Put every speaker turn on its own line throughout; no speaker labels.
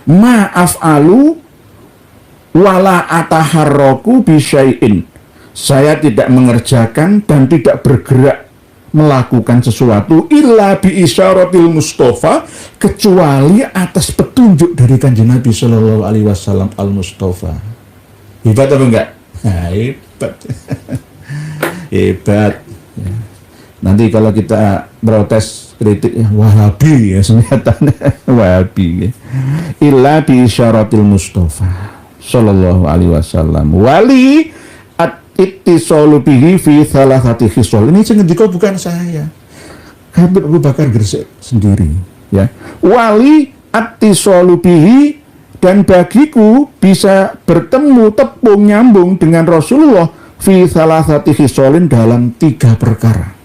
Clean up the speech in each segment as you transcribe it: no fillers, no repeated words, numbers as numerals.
Maaf alu wala ataharroku bisyai'in. Saya tidak mengerjakan dan tidak bergerak melakukan sesuatu illa bi isyaratil Mustafa, kecuali atas petunjuk dari Kanjeng Nabi Shallallahu Alaihi Wasallam al Mustafa. Hebat apa enggak? Nah, hebat. Hebat. Nanti kalau kita protes kritik Wahabi ya, senyatanya Wahabi ya. Illa bi isyaratil Mustafa Shallallahu Alaihi Wasallam wali ittisalu bihi fi thalathati khisal. Ini ngendika bukan saya, Habib Abu Bakar Gresik sendiri ya. Wali ittisalu bihi, dan bagiku bisa bertemu tepung nyambung dengan Rasulullah fi thalathati khisalin, dalam 3 perkara.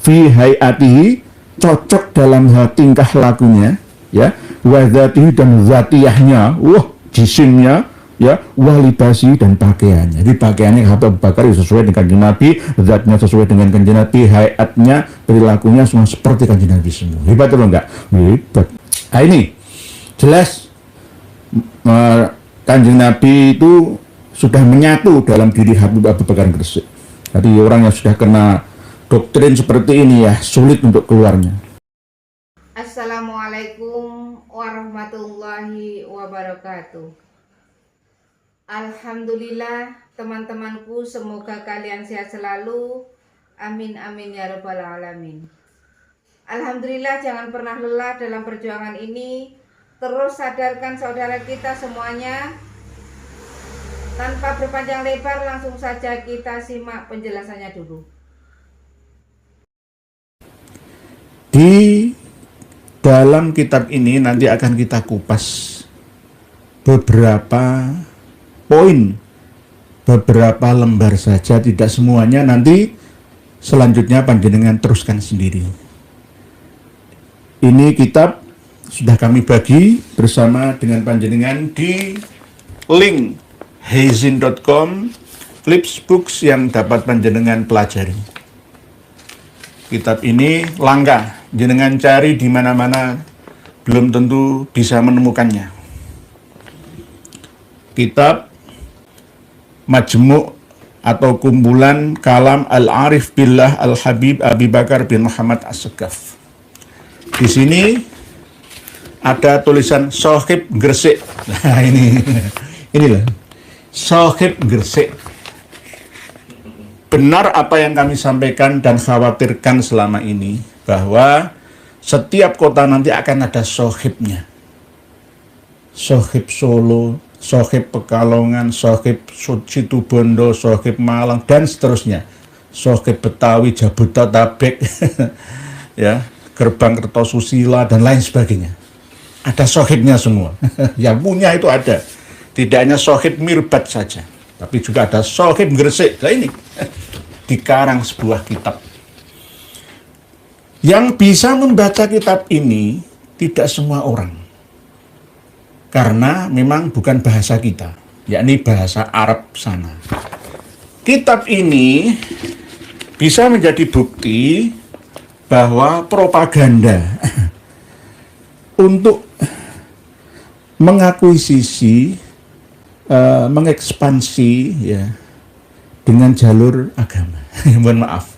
Fi hayatihi, cocok dalam tingkah lakunya ya, wa dzatihi, dan zatiyahnya, jisimnya ya, walibasi, dan pakaiannya. Jadi pakaiannya Habib Abu Bakar sesuai dengan Kanjeng Nabi, zatnya sesuai dengan Kanjeng Nabi, hayatnya, perilakunya semua seperti Kanjeng Nabi semua. Hebat atau enggak? Hebat. Nah, ini jelas Kanjeng Nabi itu sudah menyatu dalam diri Habib Abu Bakar Gresik. Jadi orang yang sudah kena doktrin seperti ini ya, sulit untuk keluarnya.
Assalamualaikum warahmatullahi wabarakatuh. Alhamdulillah teman-temanku, semoga kalian sehat selalu. Amin amin ya rabbal alamin. Alhamdulillah, jangan pernah lelah dalam perjuangan ini. Terus sadarkan saudara kita semuanya. Tanpa berpanjang lebar, langsung saja kita simak penjelasannya dulu.
Di dalam kitab ini nanti akan kita kupas beberapa poin, beberapa lembar saja, tidak semuanya. Nanti selanjutnya panjenengan teruskan sendiri. Ini kitab sudah kami bagi bersama dengan panjenengan di link heizin.com flipsbooks yang dapat panjenengan pelajari. Kitab ini langka, jenengan cari di mana-mana belum tentu bisa menemukannya. Kitab Majmu' atau kumpulan kalam Al-Arif Billah Al-Habib Abi Bakar bin Muhammad As-Segaf. Di sini ada tulisan Sohib Gresik. Nah, inilah Sohib Gresik. Benar apa yang kami sampaikan dan khawatirkan selama ini, bahwa setiap kota nanti akan ada sohibnya. Sohib Solo, sohib Pekalongan, sohib Situbondo, sohib Malang, dan seterusnya. Sohib Betawi, Jabodetabek, ya, Gerbang Kertosusila, dan lain sebagainya. Ada sohibnya semua. Yang punya itu ada. Tidak hanya sohib Mirbat saja, tapi juga ada sohib Gresik. Nah, ini dikarang sebuah kitab. Yang bisa membaca kitab ini tidak semua orang, karena memang bukan bahasa kita, yakni bahasa Arab sana. Kitab ini bisa menjadi bukti bahwa propaganda untuk mengakuisisi, mengekspansi ya, dengan jalur agama. Mohon maaf.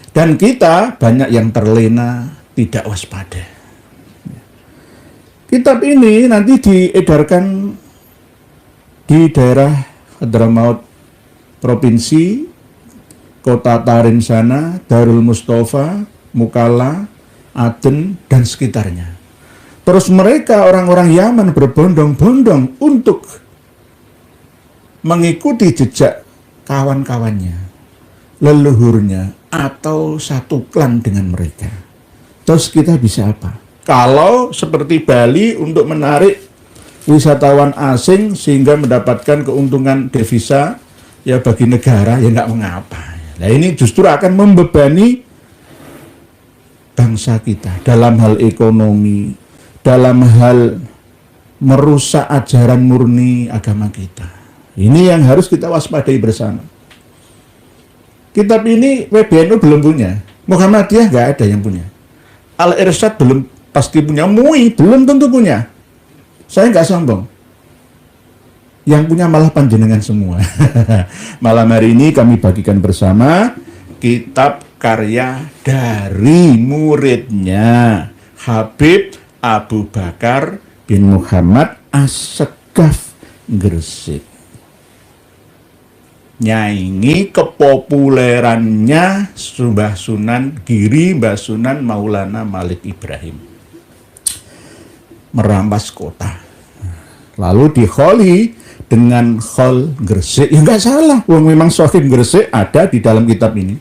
Dan kita banyak yang terlena, tidak waspada. Kitab ini nanti diedarkan di daerah Hadramaut Provinsi, Kota Tarim sana, Darul Mustafa, Mukalla, Aden, dan sekitarnya. Terus mereka orang-orang Yaman berbondong-bondong untuk mengikuti jejak kawan-kawannya, leluhurnya, atau satu klan dengan mereka. Terus kita bisa apa? Kalau seperti Bali untuk menarik wisatawan asing sehingga mendapatkan keuntungan devisa ya bagi negara, ya nggak mengapa. Nah, ini justru akan membebani bangsa kita dalam hal ekonomi, dalam hal merusak ajaran murni agama kita. Ini yang harus kita waspadai bersama. Kitab ini PBNU belum punya, Muhammadiyah nggak ada yang punya, Al-Irsyad belum pasti punya, MUI belum tentu punya. Saya nggak sombong. Yang punya malah panjenengan semua. Malam hari ini kami bagikan bersama kitab karya dari muridnya Habib Abu Bakar bin Muhammad As-Segaf Gresik. Nyaingi kepopulerannya Mbah Sunan Giri, Mbah Sunan Maulana Malik Ibrahim. Merampas kota. Lalu dikholi dengan khol Gresik. Ya nggak salah, memang Sohib Gresik ada di dalam kitab ini.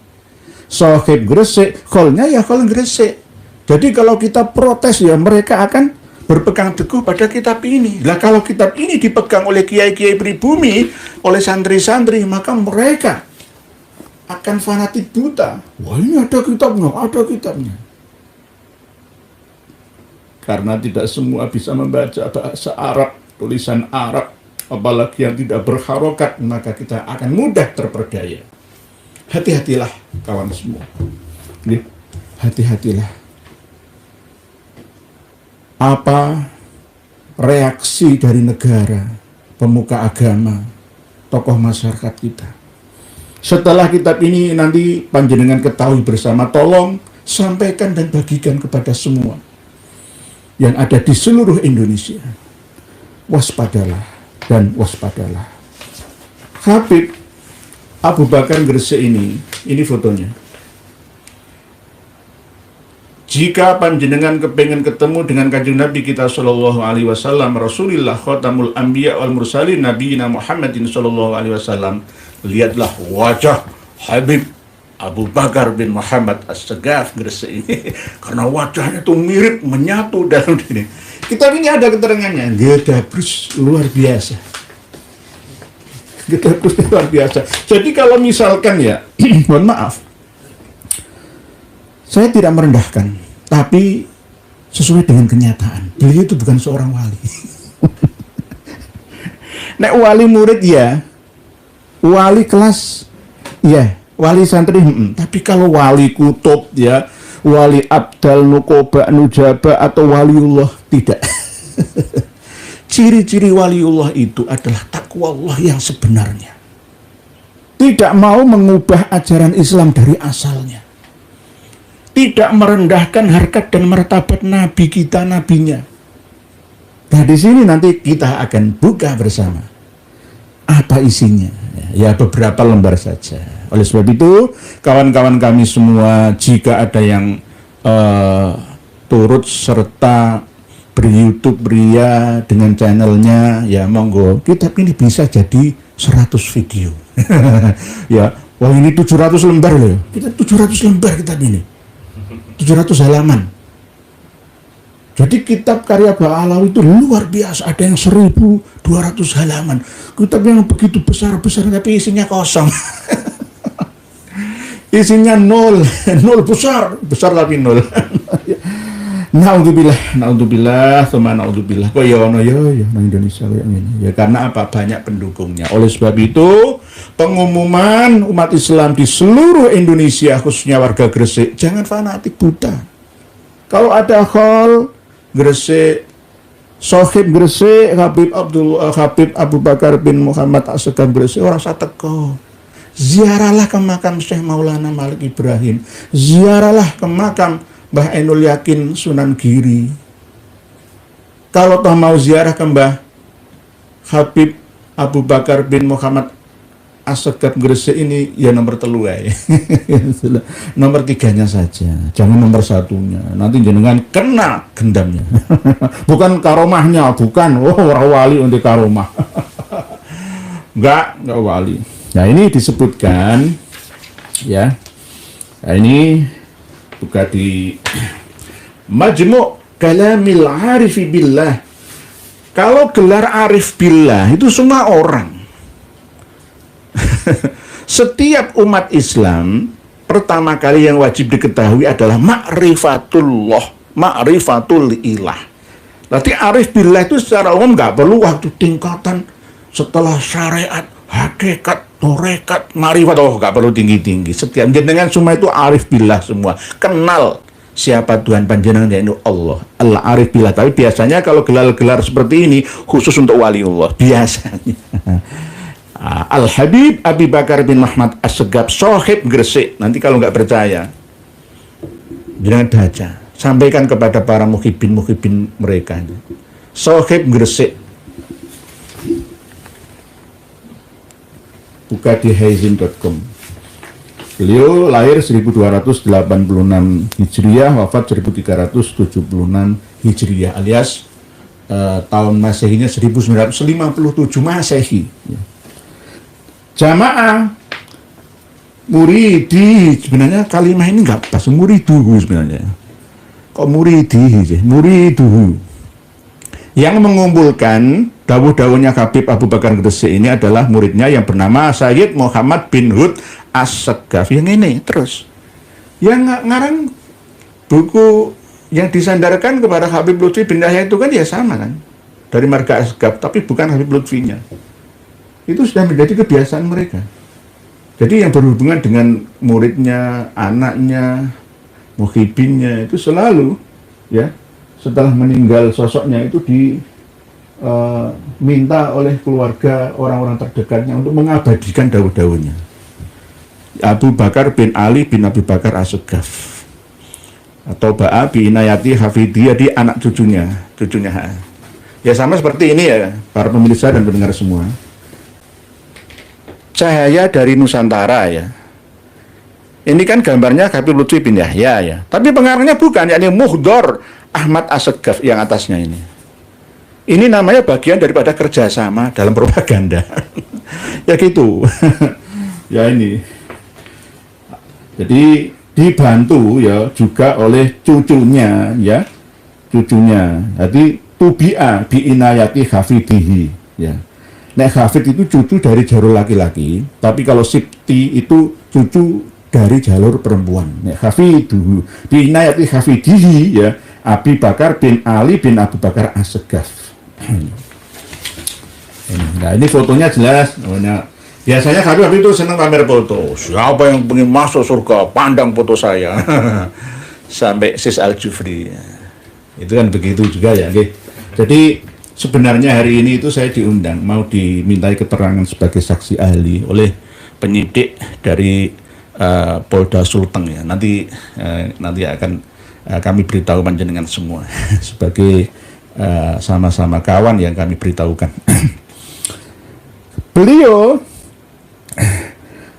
Sohib Gresik, kholnya ya khol Gresik. Jadi kalau kita protes ya mereka akan berpegang teguh pada kitab ini. Lah kalau kitab ini dipegang oleh kiai-kiai pribumi, oleh santri-santri, maka mereka akan fanatik buta. Wah ini ada kitabnya, ada kitabnya. Karena tidak semua bisa membaca bahasa Arab, tulisan Arab, apalagi yang tidak berharokat, maka kita akan mudah terperdaya. Hati-hatilah kawan semua. Hati-hatilah. Apa reaksi dari negara, pemuka agama, tokoh masyarakat kita? Setelah kitab ini nanti panjenengan ketahui bersama, tolong sampaikan dan bagikan kepada semua yang ada di seluruh Indonesia. Waspadalah dan waspadalah. Habib Abu Bakar Gresik ini fotonya. Jika panjenengan kepengen ketemu dengan kanjeng Nabi kita sallallahu alaihi wasallam, Rasulullah khatamul anbiya wal mursalin nabiyina Muhammadin sallallahu alaihi wasallam, lihatlah wajah Habib Abu Bakar bin Muhammad As-Segaf Gresik ini. Karena wajahnya itu mirip, menyatu dalam diri. Kitab ini ada keterangannya. Gedabrus luar biasa. Gedabrus luar biasa. Jadi kalau misalkan ya, mohon maaf, saya tidak merendahkan, tapi sesuai dengan kenyataan. Beliau itu bukan seorang wali. Nek wali murid ya, wali kelas ya, wali santri, tapi kalau wali kutub ya, wali abdal, nukoba, nujaba, atau waliullah, tidak. Ciri-ciri waliullah itu adalah takwa Allah yang sebenarnya. Tidak mau mengubah ajaran Islam dari asalnya. Tidak merendahkan harkat dan martabat Nabi kita, nabinya. Nah di sini nanti kita akan buka bersama. Apa isinya? Ya beberapa lembar saja. Oleh sebab itu, kawan-kawan kami semua, jika ada yang turut serta ber-YouTube Ria dengan channelnya, ya monggo. Kitab ini bisa jadi 100 video. Ya, wah ini 700 lembar loh. Kita 700 lembar kitab ini. 700 halaman. Jadi kitab karya Mbah Alawi itu luar biasa. Ada yang 1200 halaman. Kitab yang begitu besar-besar tapi isinya kosong. Isinya nol. Nol besar. Besar tapi nol. Naudzubillah, sama naudzubillah. Kok ya ono ya Indonesia kayak gini. Ya karena apa? Banyak pendukungnya. Oleh sebab itu, pengumuman umat Islam di seluruh Indonesia, khususnya warga Gresik, jangan fanatik buta. Kalau ada khol Gresik, Sohib Gresik, Habib Abu Bakar bin Muhammad As-Segaf Gresik, orang usah teko. Ziarahlah ke makam Syekh Maulana Malik Ibrahim. Ziarahlah ke makam Mbah Ainul Yakin Sunan Giri. Kalau toh mau ziarah ke Mbah Habib Abu Bakar bin Muhammad As-Segaf Gresik ini, ya nomor telu ya. Nomor 3-nya saja, jangan nomor 1-nya. Nanti jenengan kena gendamnya. Bukan karomahnya, bukan. Oh, orang wali untuk karomah. Enggak wali. Nah ini disebutkan ya. Nah, ini buka di Majmu' Kalamil Arifi Billah. Kalau gelar Arif Billah itu semua orang. Setiap umat Islam pertama kali yang wajib diketahui adalah ma'rifatullah, ma'rifatul ilah. Berarti Arif Billah itu secara umum nggak perlu waktu tingkatan setelah syariat, hakikat, torekat, marifat, nggak perlu tinggi-tinggi. Setiap jenengan semua itu Arif Billah semua. Kenal siapa Tuhan panjenengan, yaitu Allah, Al-Arif billah. Tapi biasanya kalau gelar-gelar seperti ini khusus untuk waliullah biasanya. Al-Habib Abi Bakar bin Muhammad As-Segaf Sohib Gresik. Nanti kalau nggak percaya, jangan baca, sampaikan kepada para muhibin mereka. Sohib Gresik, buka di haizin.com. Beliau lahir 1286 Hijriah, wafat 1376 Hijriah, alias tahun Masehinya 1957 Masehi. Jamaah muridi, sebenarnya kalimat ini nggak pas, muriduhu sebenarnya. Kok muridi sih? Muriduhu. Yang mengumpulkan dawuh-dawuhnya Habib Abu Bakar Gresik ini adalah muridnya yang bernama Sayyid Muhammad bin Hud As-Segaf. Yang ini terus. Yang ngarang buku yang disandarkan kepada Habib Lutfi bin Yahya itu kan ya sama kan, dari marga As-Segaf, tapi bukan Habib Lutfinya. Itu sudah menjadi kebiasaan mereka. Jadi yang berhubungan dengan muridnya, anaknya, muhibinnya itu selalu ya, setelah meninggal sosoknya itu diminta oleh keluarga, orang-orang terdekatnya untuk mengabadikan dawuh-dawuhnya. Abu Bakar bin Ali bin Abi Bakar As-Segaf, atau Ba'a bi Inayati Hafidiyah, di anak cucunya. Ya sama seperti ini ya, para pemirsa dan pendengar semua. Cahaya dari Nusantara ya. Ini kan gambarnya Habib Lutfi bin Yahya ya. Tapi pengarangnya bukan, yakni Muhdor Ahmad As-Segaf yang atasnya ini. Ini namanya bagian daripada kerjasama dalam propaganda. Ya gitu. Ya ini. Jadi dibantu ya juga oleh cucunya ya. Cucunya. Jadi Tubi'a bi Inayati Hafidihi ya. Nek Hafid itu cucu dari jalur laki-laki, tapi kalau Sibti itu cucu dari jalur perempuan. Nek Hafiduhu bi Inayati Hafidihi ya, Abi Bakar bin Ali bin Abu Bakar As-Segaf. Nah ini fotonya jelas. Biasanya Habib itu senang pamer foto. Siapa yang ingin masuk surga, pandang foto saya. Sampai Sis Al-Jufri. Itu kan begitu juga ya. Okay. Jadi sebenarnya hari ini itu saya diundang, mau dimintai keterangan sebagai saksi ahli oleh penyidik dari Polda Sulteng ya. Nanti akan kami beritahu panjenengan semua sebagai sama-sama kawan yang kami beritahukan. Beliau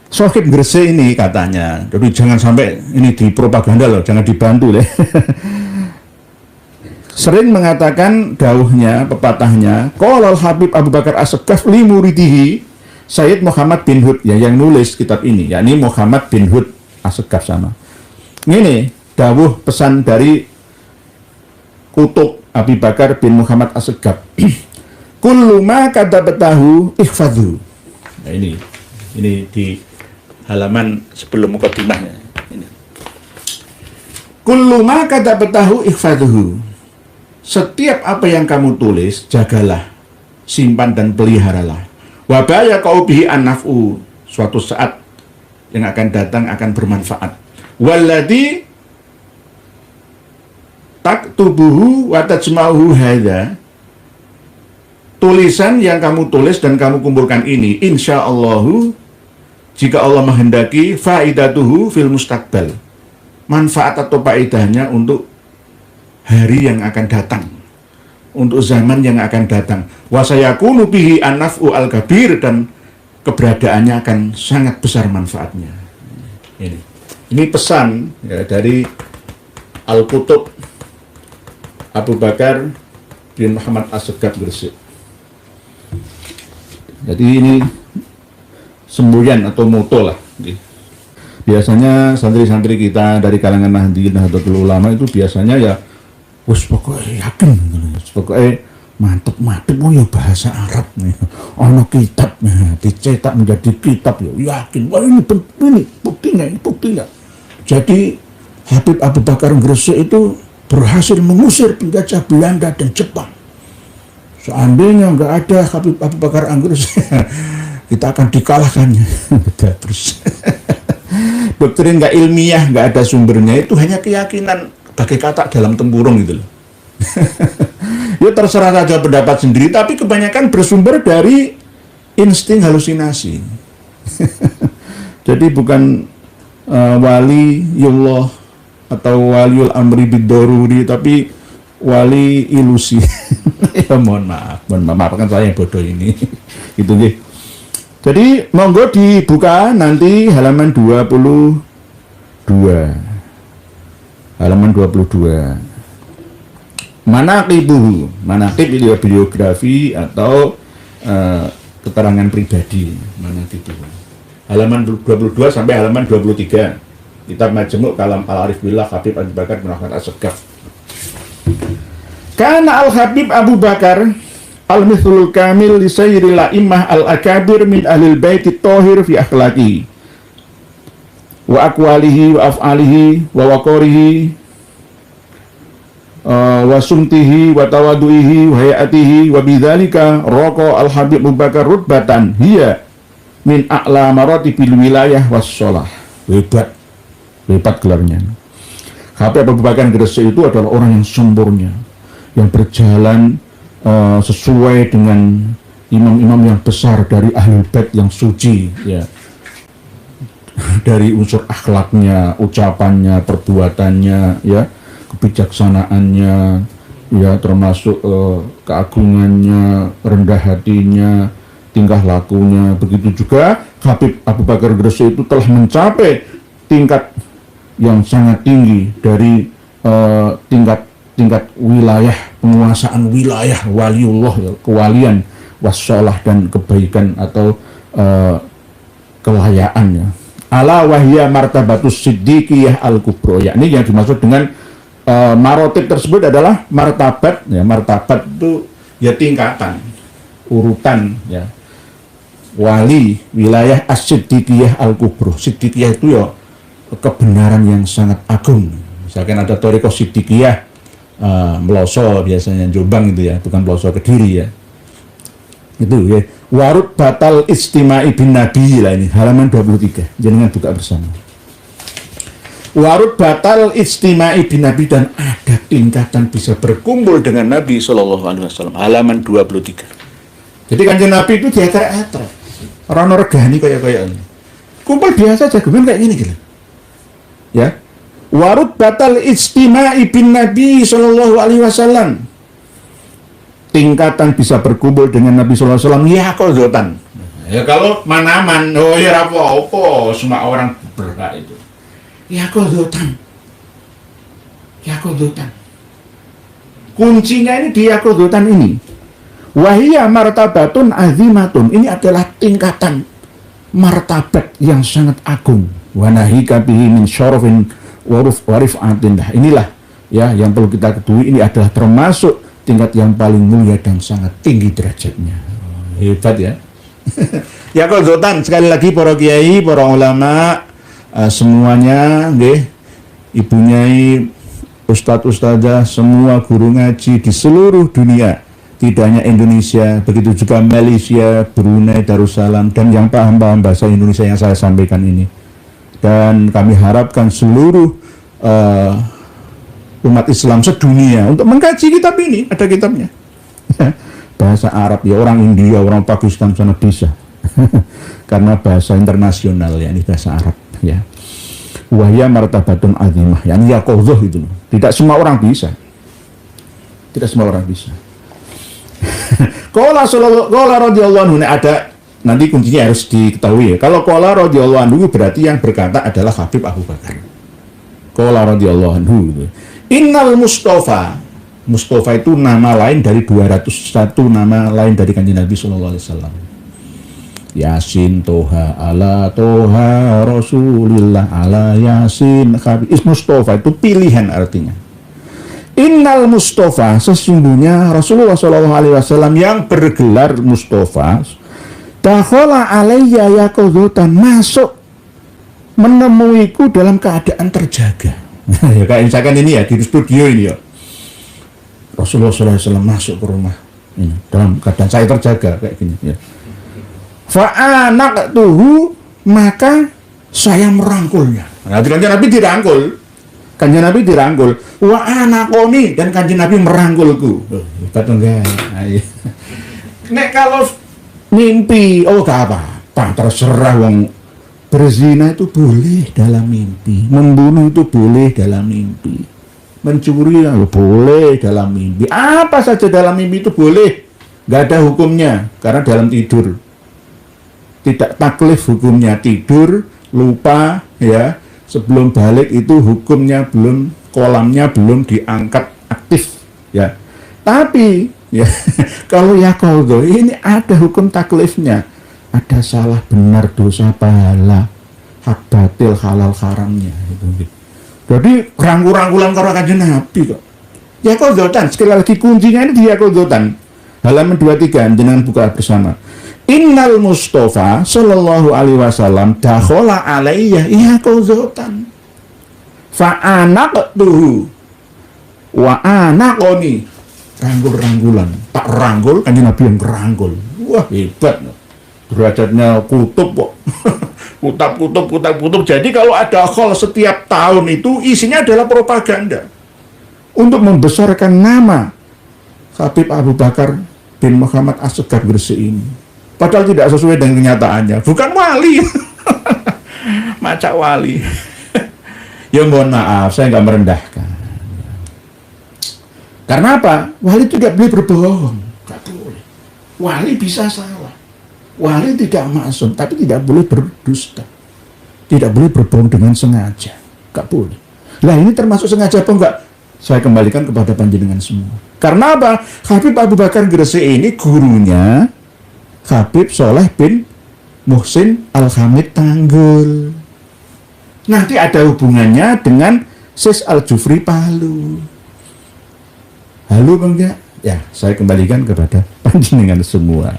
Sohib Gresik ini katanya, jadi jangan sampai ini dipropaganda loh, jangan dibantu deh. Sering mengatakan dawuhnya, pepatahnya, Qolal Habib Abu Bakar As-Segaf li muridihi Sayyid Muhammad bin Hud ya, yang nulis kitab ini, yakni Muhammad bin Hud As-Segaf sama. Ini dawuh pesan dari kutub Abi Bakar bin Muhammad As-Segaf. Kullu ma kadabtahu ihfadhu. Nah ini di halaman sebelum mukadimahnya. Ini. Kullu ma kadabtahu ihfadhu. Setiap apa yang kamu tulis, jagalah, simpan dan peliharalah. Wabaya kau bihi an-naf'u, suatu saat yang akan datang akan bermanfaat. Walladhi taktubuhu wa tajma'uhu hadza. Tulisan yang kamu tulis dan kamu kumpulkan ini, insyaallahu, jika Allah menghendaki, faidatuhu fil mustaqbal. Manfaat atau faedahnya untuk hari yang akan datang, untuk zaman yang akan datang. Wa sayakunu bihi an-naf'u al-kabir, dan keberadaannya akan sangat besar manfaatnya. Ini pesan ya, dari Al-Kutub Abu Bakar bin Muhammad As-Segaf Gresik. Jadi ini semboyan atau moto lah. Biasanya santri-santri kita dari kalangan Nahdlatul Ulama itu biasanya ya wis pokoknya yakin, pokoknya mantep oh ya bahasa Arab nih, ono kitab dicetak menjadi kitab ya yakin, wah ini buktinya. Jadi Habib Abu Bakar Gresik itu berhasil mengusir penjajah Belanda dan Jepang. Seandainya nggak ada Habib Abu Bakar Gresik, kita akan dikalahkan. Terus doktrin nggak ilmiah, nggak ada sumbernya, itu hanya keyakinan bagai katak dalam tempurung gitu loh. Ya terserah saja pendapat sendiri, tapi kebanyakan bersumber dari insting halusinasi. Jadi bukan waliullah atau waliul amri bid-daruri, tapi wali ilusi. Ya mohon maaf kan saya yang bodoh ini. Gitu nggih. Jadi monggo dibuka nanti halaman 22. Halaman 22. Manaqib itu biografi atau keterangan pribadi. Manaqib. Halaman 22 sampai halaman 23. Kitab Majmu' Kalam Al-Arif Billah Habib Abu Bakar bin Ahmad As-Segaf. Kana Al-Habib Abu Bakar al-mithlul kamil li sayyidil a'immah al-akabir min ahlil baiti thahir fi akhlaqi wa aqwalihi wa af'alihi wa waqarihi wa sumtihi wa tawadu'ihi wa hayatihi wa bidzalika raqa al-Habib Abu Bakar rutbatan hiya min a'la maratibil wilayah was-shalah. Hebat gelarnya. Habib Abu Bakar Gresik itu adalah orang yang sempurna, yang berjalan sesuai dengan imam-imam yang besar dari Ahlul Bait yang suci, ya. Dari unsur akhlaknya, ucapannya, perbuatannya, ya, kebijaksanaannya, ya, termasuk keagungannya, rendah hatinya, tingkah lakunya. Begitu juga Habib Abu Bakar Gresik itu telah mencapai tingkat yang sangat tinggi dari tingkat wilayah, penguasaan wilayah, waliullah, ya, kewalian, wassalah, dan kebaikan atau kelayaan, ya. Ala wahya martabatus siddiqiyah al-kubro, yakni yang dimaksud dengan marotib tersebut adalah martabat, ya. Martabat itu ya tingkatan, urutan, ya, wali wilayah as-siddiqiyah al-kubro. Siddiqiyah itu ya kebenaran yang sangat agung. Misalkan ada thariqah siddiqiyah Meloso biasanya, Jombang itu, ya, bukan Meloso Kediri, ya. Itu, ya. Warut batal istima'i bin Nabi, lah ini halaman 23. Jangan buka bersama. Warut batal istima'i bin Nabi, dan ada tingkatan bisa berkumpul dengan Nabi SAW, halaman 23. Jadi kanjeng Nabi itu diatar-atar. Orang regani kayak ini. Kumpul biasa jagungan kayak gini gitu. Ya. Warut batal istima'i bin Nabi SAW. Tingkatan bisa berkumpul dengan Nabi SAW, ya qadzotan. Ya kalau manaman, oh ya apa-apa, semua orang berhak itu. Ya qadzotan. Ya qadzotan. Kuncinya ini di ya qadzotan ini. Wahiyya martabatun azimatun. Ini adalah tingkatan martabat yang sangat agung. Wa nahika bihi min syarafin wa rif'atin. Inilah, ya, yang perlu kita ketahui, ini adalah termasuk tingkat yang paling mulia dan sangat tinggi derajatnya. Hebat, ya. Ya qadzotan, sekali lagi para kiai, para ulama, semuanya, nggih, ibu nyai, ustadz-ustadzah, semua guru ngaji di seluruh dunia, tidak hanya Indonesia, begitu juga Malaysia, Brunei, Darussalam, dan yang paham-paham bahasa Indonesia yang saya sampaikan ini. Dan kami harapkan seluruh umat Islam sedunia untuk mengkaji kitab ini. Ada kitabnya. Bahasa Arab, ya, orang India, orang Pakistan sana bisa. Karena bahasa internasional, ya, ini bahasa Arab, ya. Wahya martabatun azimah, ya, ini ya qadzoh itu. Tidak semua orang bisa. Tidak semua orang bisa. Qala radhiyallahu anhu, ada nanti kuncinya harus diketahui, ya. Kalau qala radhiyallahu anhu berarti yang berkata adalah Habib Abu Bakar. Qala radhiyallahu anhu gitu. Innal Mustafa. Mustafa itu nama lain dari 201 nama lain dari kanjeng Nabi sallallahu alaihi wasallam. Yasin, Toha, ala Toha, Rasulillah, ala Yasin, Habib. Mustafa itu pilihan artinya. Innal Mustafa, sesungguhnya Rasulullah sallallahu alaihi wasallam yang bergelar Mustafa, dakhala alayya yaqdzutan, masuk menemuiku dalam keadaan terjaga. Ya, kayak misalkan ini, ya, di studio ini, ya, Rasulullah SAW masuk ke rumah ini dalam keadaan saya terjaga kayak gini, ya. Fa'anaqtuhu, maka saya merangkulnya. Nah, Nabi dirangkul. Kanjeng Nabi dirangkul, wa anakoni, dan Kanjeng Nabi merangkulku. Hebat enggak? Ayo. Nek kalau mimpi, oh gak apa-apa, terserah wong berzina itu boleh dalam mimpi, membunuh itu boleh dalam mimpi, mencuri boleh dalam mimpi, apa saja dalam mimpi itu boleh, gak ada hukumnya, karena dalam tidur tidak taklif hukumnya, tidur lupa ya, sebelum balik itu hukumnya belum, kolamnya belum diangkat aktif ya. Tapi ya kalau yaqadha ini ada hukum taklifnya, ada salah benar, dosa pahala, hak batil, halal haramnya gitu. Jadi rangkul-rangkulan karo Kanjeng Nabi kok. Yaqadhatan, sekali lagi kuncinya ini di yaqadhatan. Halaman 23 dengan buka bersama. Innal Mustafa sallallahu alaihi wasallam dakhala alayya yaqadhatan. Fa anaqtuhu wa anaqoni. Rangkul-rangkulan, tak rangkul, Kanjeng Nabi yang rangkul. Wah, hebat. Derajatnya kutub kok. kutub. Jadi kalau ada khol setiap tahun itu isinya adalah propaganda untuk membesarkan nama Habib Abu Bakar bin Muhammad As-Segaf Gresik ini. Padahal tidak sesuai dengan kenyataannya. Bukan wali. Macak wali. Ya mohon maaf, saya nggak merendahkan. Karena apa? Wali tidak boleh berbohong. Nggak boleh. Wali bisa salah. Wali tidak maksum, tapi tidak boleh berdusta. Tidak boleh berbohong dengan sengaja. Nggak boleh. Lah ini termasuk sengaja apa enggak? Saya kembalikan kepada panjenengan semua. Karena apa? Habib Abu Bakar Gresik ini gurunya Habib Soleh bin Muhsin Al-Hamid Tanggul. Nanti ada hubungannya dengan Sis Al-Jufri Palu. Halo Bang ya, saya kembalikan kepada panjenengan semua.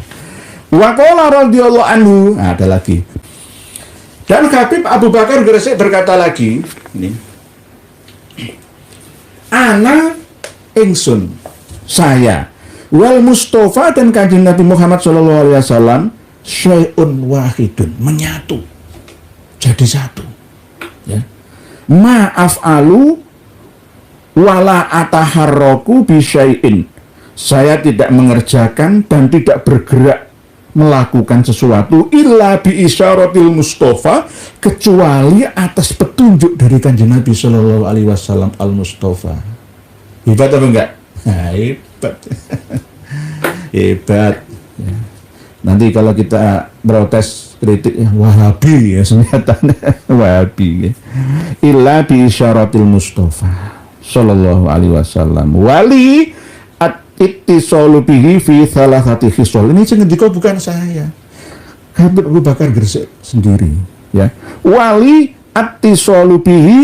Wa qala radhiyallahu anhu, ada lagi. Dan Habib Abu Bakar Gresik berkata lagi, ini. Ana ingsun, saya wal Mustafa dan Kanjeng Nabi Muhammad sallallahu alaihi wasallam syai'un wahidun, menyatu. Jadi satu. Ya. Ma'af'alu wala ataharroku bisyai'in. Saya tidak mengerjakan dan tidak bergerak melakukan sesuatu illa bi isyaratil Mustafa, kecuali atas petunjuk dari Kanjeng Nabi sallallahu alaihi wasallam al-Mustafa. Hebat apa enggak? Nah, hebat. Hebat. Ya. Nanti kalau kita protes kritik ya, Wahabi ya, senyatanya Wahabi ya. Illa bi isyaratil Mustafa sallallahu alaihi wasallam wali at-ittisalu bihi fi thalathati khisal. Ini ngendika bukan saya, Habib Abu Bakar Gresik sendiri ya. Wali at-ittisalu bihi,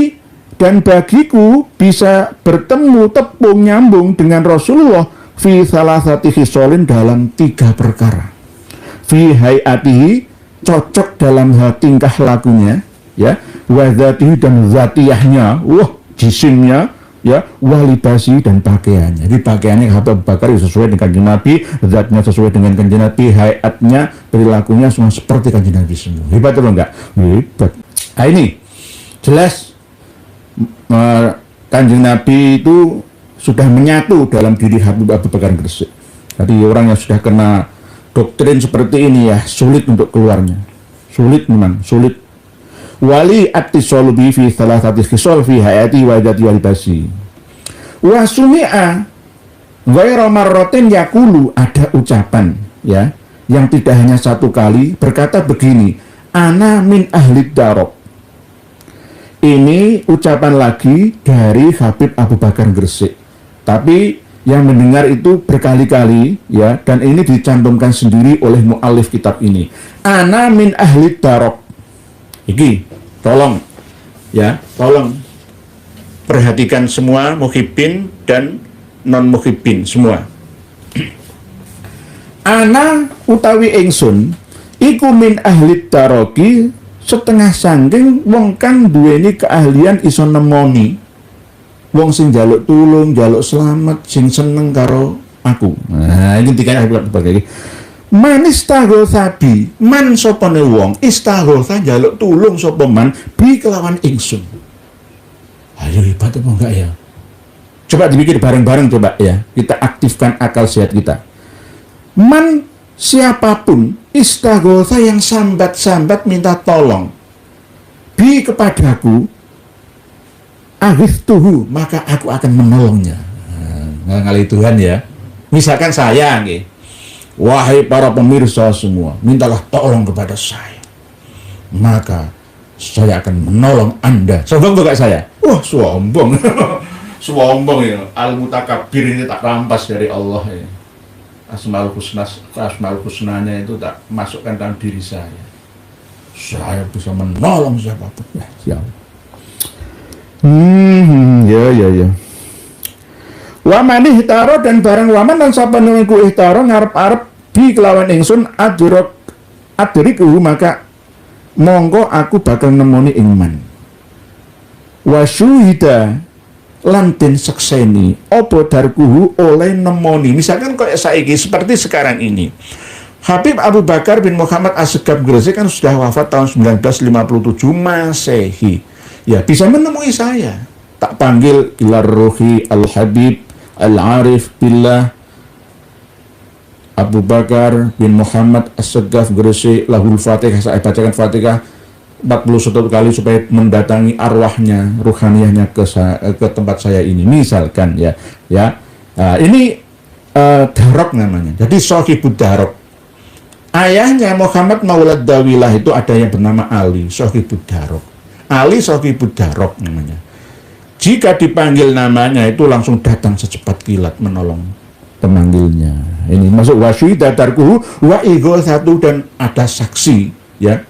dan bagiku bisa bertemu tepung nyambung dengan Rasulullah fi thalathati khisalin, dalam 3 perkara. Fi hayatihi, cocok dalam tingkah lakunya ya, wa dzatihi, dan zatiyahnya, wah jisimnya ya, walibasi, dan pakaiannya. Jadi pakaiannya Habib Abu Bakar sesuai dengan Kanjeng Nabi, zatnya sesuai dengan Kanjeng Nabi, hayatnya, perilakunya semua seperti Kanjeng Nabi semua. Hebat atau enggak? Hebat. Nah ini jelas Kanjeng Nabi itu sudah menyatu dalam diri Habib Abu Bakar Gresik. Jadi orang yang sudah kena doktrin seperti ini ya sulit untuk keluarnya. Sulit memang, sulit. Wali at-tisolu bi fi thalathati khisal fi hayati wa dzati wa libasi. Wa sumi'a ghairu marratin yaqulu, ada ucapan ya yang tidak hanya satu kali, berkata begini, ana min ahli darab. Ini ucapan lagi dari Habib Abu Bakar Gresik. Tapi yang mendengar itu berkali-kali ya, dan ini dicantumkan sendiri oleh mu'alif kitab ini. Ana min ahli darab. Iki, tolong ya, tolong perhatikan semua muhibbin dan non muhibbin semua. Ana utawi ingsun iku min ahli daroki, setengah sangking wong kang duweni keahlian iso nemoni wong sing njaluk tulung, njaluk selamat, sing seneng karo aku. Nah, ini dikaya berbagai. Man istaghatha bi, man sopane wong istaghatha njaluk tulung sapa man bi kelawan ingsun. Ayo hebat apa enggak ya? Coba dipikir bareng-bareng coba ya. Kita aktifkan akal sehat kita. Man siapapun istaghosa yang sambat-sambat minta tolong bi kepadaku tuhu maka aku akan menolongnya. Nah, ngali Tuhan ya. Misalkan saya nih, wahai para pemirsa semua, mintalah tolong kepada saya, maka saya akan menolong Anda. Sombong bukan saya? Wah, sombong. Sombong ya. Al-Mutakabbir ini tak rampas dari Allah ya. Asmaul husnanya itu tak masukkan dalam diri saya. Saya bisa menolong siapapun. Ya, siap. Ya. Waman ihtaro dan barang waman dan sapanungiku ihtaro ngarep-arep bi kelawan ingsun adriku maka mongko aku bakal nemoni ingman. Wasyuhida lan den sekseni opo darkuhu oleh nemoni. Misalkan kayak saiki seperti sekarang ini, Habib Abu Bakar bin Muhammad Assegaf Gresik kan sudah wafat tahun 1957 Masehi. Ya bisa menemui saya. Tak panggil ilar ruhi al-Habib al-Arif billah Abu Bakar bin Muhammad Assegaf Gresik lahul Fatihah. Saya bacakan Fatihah 41 kali supaya mendatangi arwahnya, ruhaniyahnya ke tempat saya ini. Misalkan ya. Ini Darok namanya. Jadi Sohibud Darok. Ayahnya Muhammad Maulad Dawilah itu ada yang bernama Ali Sohibud Darok. Ali Sohibud Darok namanya. Jika dipanggil namanya itu langsung datang secepat kilat menolong pemanggilnya. Ini masuk wasyi dadarku wa igol satu dan ada saksi ya.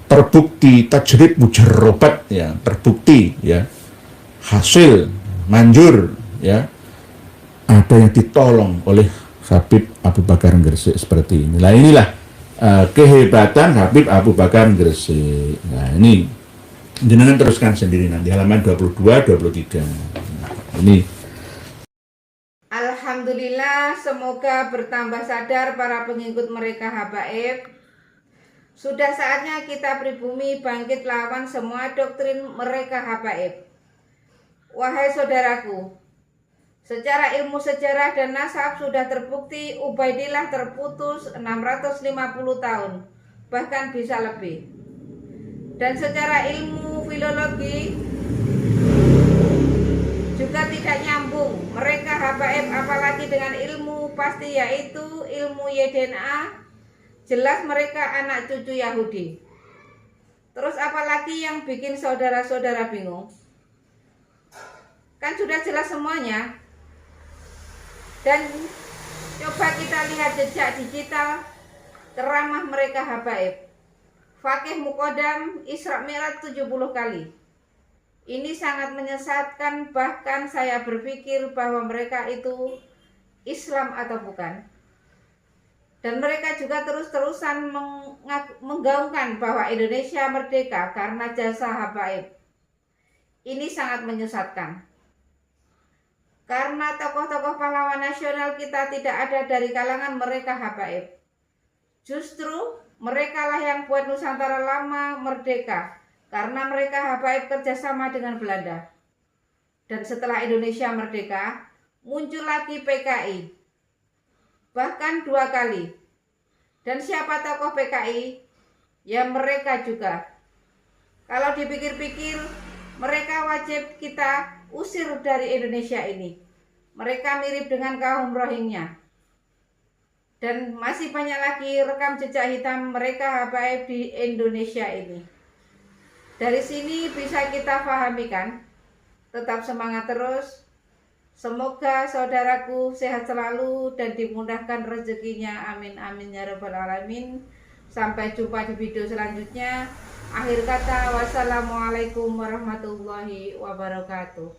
Terbukti tajrib mujarrobat ya, terbukti ya, hasil manjur ya, ada yang ditolong oleh Habib Abu Bakar Gresik seperti ini. Nah inilah kehebatan Habib Abu Bakar Gresik. Nah ini jenengan teruskan sendiri nanti halaman 22-23. Nah, ini.
Alhamdulillah, semoga bertambah sadar para pengikut mereka habaib. Sudah saatnya kita pribumi bangkit lawan semua doktrin mereka habaib. Wahai saudaraku, secara ilmu sejarah dan nasab sudah terbukti Ubaidillah terputus 650 tahun, bahkan bisa lebih. Dan secara ilmu filologi juga tidak nyambung mereka habaib, apalagi dengan ilmu pasti yaitu ilmu YDNA. Jelas mereka anak cucu Yahudi. Terus apalagi yang bikin saudara-saudara bingung? Kan sudah jelas semuanya. Dan coba kita lihat jejak digital ceramah mereka habaib. Fakih Mukodam Isra Mi'raj 70 kali. Ini sangat menyesatkan, bahkan saya berpikir bahwa mereka itu Islam atau bukan. Dan mereka juga terus-terusan menggaungkan bahwa Indonesia merdeka karena jasa habaib. Ini sangat menyesatkan. Karena tokoh-tokoh pahlawan nasional kita tidak ada dari kalangan mereka habaib. Justru mereka lah yang buat Nusantara lama merdeka karena mereka habaib kerjasama dengan Belanda. Dan setelah Indonesia merdeka, muncul lagi PKI. Bahkan 2 kali. Dan siapa tokoh PKI? Ya mereka juga. Kalau dipikir-pikir, mereka wajib kita usir dari Indonesia ini. Mereka mirip dengan kaum Rohingya. Dan masih banyak lagi rekam jejak hitam mereka habaib di Indonesia ini. Dari sini bisa kita pahami kan? Tetap semangat terus. Semoga saudaraku sehat selalu dan dimudahkan rezekinya. Amin amin ya rabbal alamin. Sampai jumpa di video selanjutnya. Akhir kata, wassalamualaikum warahmatullahi wabarakatuh.